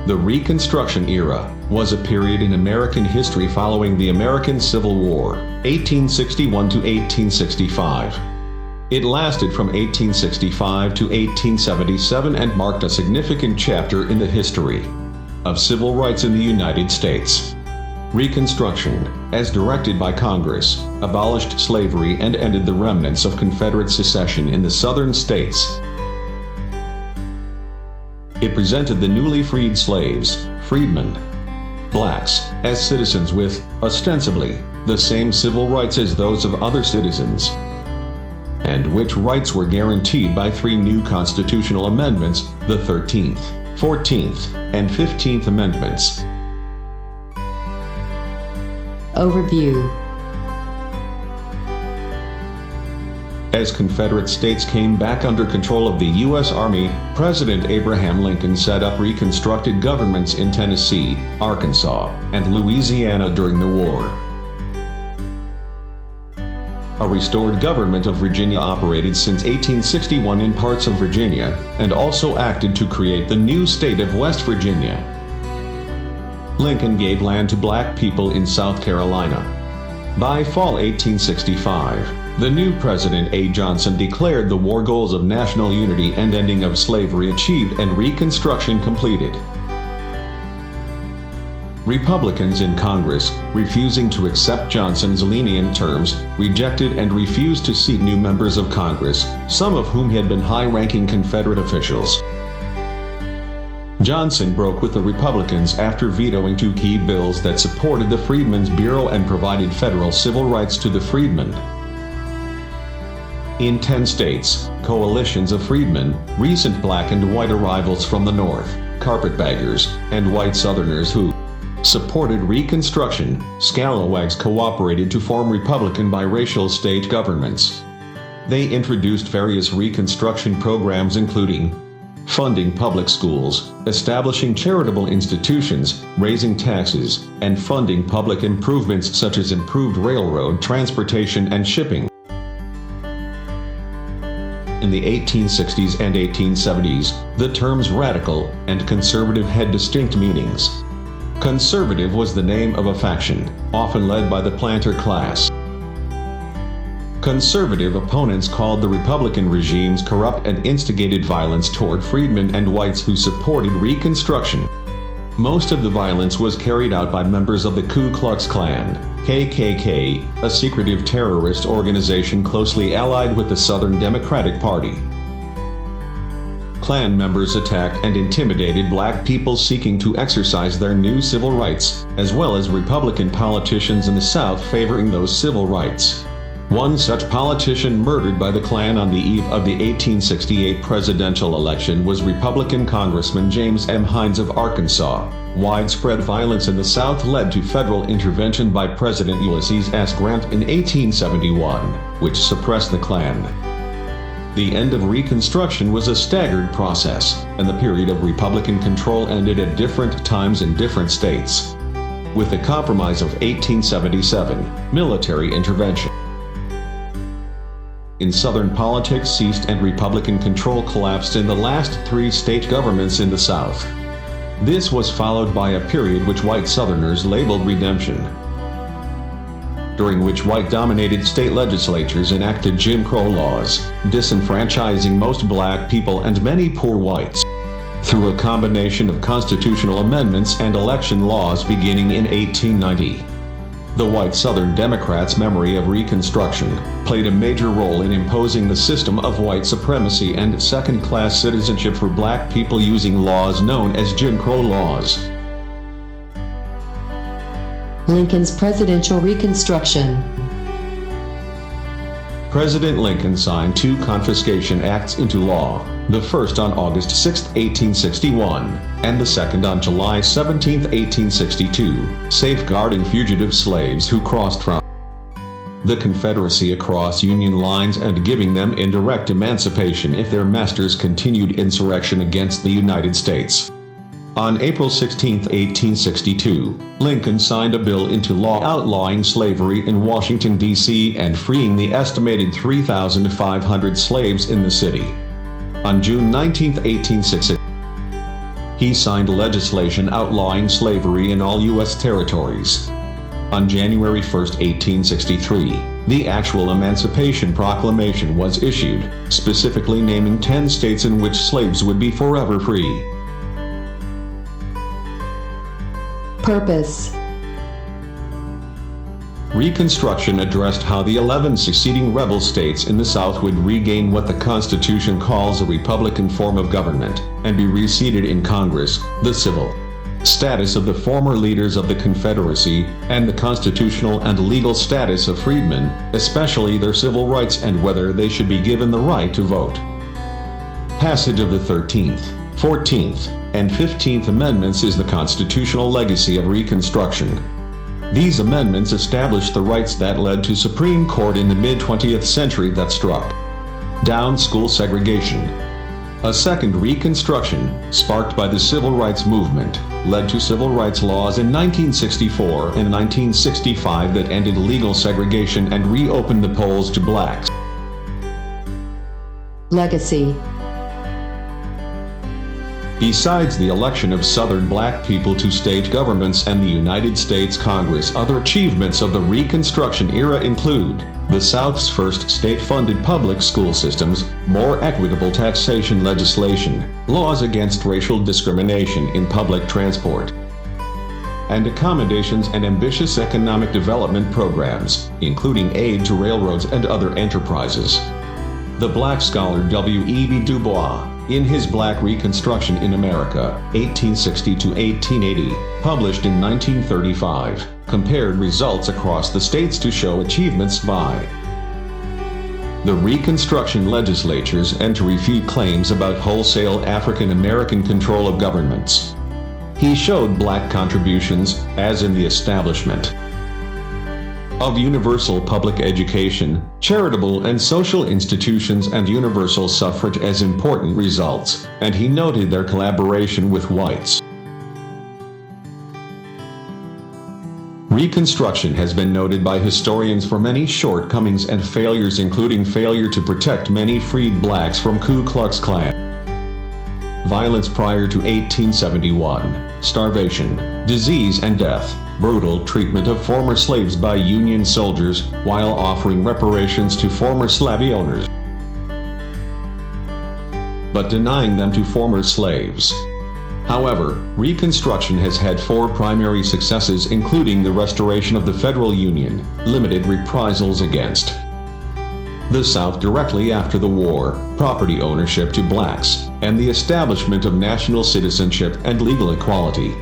The Reconstruction Era was a period in American history following the American Civil War, 1861 to 1865. It lasted from 1865 to 1877 and marked a significant chapter in the history of civil rights in the United States. Reconstruction, as directed by Congress, abolished slavery and ended the remnants of Confederate secession in the southern states. It presented the newly freed slaves, freedmen, blacks, as citizens with, ostensibly, the same civil rights as those of other citizens, and which rights were guaranteed by three new constitutional amendments, the 13th, 14th, and 15th Amendments. Overview. As Confederate states came back under control of the U.S. Army, President Abraham Lincoln set up reconstructed governments in Tennessee, Arkansas, and Louisiana during the war. A restored government of Virginia operated since 1861 in parts of Virginia, and also acted to create the new state of West Virginia. Lincoln gave land to black people in South Carolina. By fall 1865, the new President A. Johnson declared the war goals of national unity and ending of slavery achieved and Reconstruction completed. Republicans in Congress, refusing to accept Johnson's lenient terms, rejected and refused to seat new members of Congress, some of whom had been high-ranking Confederate officials. Johnson broke with the Republicans after vetoing two key bills that supported the Freedmen's Bureau and provided federal civil rights to the freedmen. In 10 states, coalitions of freedmen, recent black and white arrivals from the North, carpetbaggers, and white Southerners who supported Reconstruction, scalawags cooperated to form Republican biracial state governments. They introduced various Reconstruction programs including funding public schools, establishing charitable institutions, raising taxes, and funding public improvements such as improved railroad transportation and shipping. In the 1860s and 1870s, the terms radical and conservative had distinct meanings. Conservative was the name of a faction, often led by the planter class. Conservative opponents called the Republican regimes corrupt and instigated violence toward freedmen and whites who supported Reconstruction. Most of the violence was carried out by members of the Ku Klux Klan, KKK, a secretive terrorist organization closely allied with the Southern Democratic Party. Klan members attacked and intimidated black people seeking to exercise their new civil rights, as well as Republican politicians in the South favoring those civil rights. One such politician murdered by the Klan on the eve of the 1868 presidential election was Republican Congressman James M. Hines of Arkansas. Widespread violence in the South led to federal intervention by President Ulysses S. Grant in 1871, which suppressed the Klan. The end of Reconstruction was a staggered process, and the period of Republican control ended at different times in different states. With the Compromise of 1877, military intervention in Southern politics ceased and Republican control collapsed in the last three state governments in the South. This was followed by a period which white Southerners labeled redemption, during which white-dominated state legislatures enacted Jim Crow laws, disenfranchising most black people and many poor whites. Through a combination of constitutional amendments and election laws beginning in 1890. The white Southern Democrats' memory of Reconstruction played a major role in imposing the system of white supremacy and second-class citizenship for black people using laws known as Jim Crow laws. Lincoln's presidential reconstruction. President Lincoln signed two confiscation acts into law, the first on August 6, 1861, and the second on July 17, 1862, safeguarding fugitive slaves who crossed from the Confederacy across Union lines and giving them indirect emancipation if their masters continued insurrection against the United States. On April 16, 1862, Lincoln signed a bill into law outlawing slavery in Washington, D.C. and freeing the estimated 3,500 slaves in the city. On June 19, 1860, He signed legislation outlawing slavery in all U.S. territories. On January 1, 1863, the actual Emancipation Proclamation was issued, specifically naming 10 states in which slaves would be forever free. Purpose. Reconstruction addressed how the 11 seceding rebel states in the South would regain what the Constitution calls a republican form of government, and be reseated in Congress, the civil status of the former leaders of the Confederacy, and the constitutional and legal status of freedmen, especially their civil rights and whether they should be given the right to vote. Passage of the 13th, 14th, and 15th Amendments is the constitutional legacy of Reconstruction. These amendments established the rights that led to Supreme Court in the mid-20th century that struck down school segregation. A second Reconstruction, sparked by the Civil Rights Movement, led to civil rights laws in 1964 and 1965 that ended legal segregation and reopened the polls to blacks. Legacy. Besides the election of Southern black people to state governments and the United States Congress, other achievements of the Reconstruction era include the South's first state-funded public school systems, more equitable taxation legislation, laws against racial discrimination in public transport, and accommodations and ambitious economic development programs, including aid to railroads and other enterprises. The black scholar W.E.B. Du Bois, in his Black Reconstruction in America, 1860 to 1880, published in 1935, compared results across the states to show achievements by the Reconstruction legislatures and to refute claims about wholesale African American control of governments. He showed black contributions, as in the establishment of universal public education, charitable and social institutions, and universal suffrage as important results, and he noted their collaboration with whites. Reconstruction has been noted by historians for many shortcomings and failures, including failure to protect many freed blacks from Ku Klux Klan violence prior to 1871, starvation, disease and death, brutal treatment of former slaves by Union soldiers while offering reparations to former slave owners, but denying them to former slaves. However, Reconstruction has had 4 primary successes, including the restoration of the federal union, limited reprisals against the South directly after the war, property ownership to blacks, and the establishment of national citizenship and legal equality.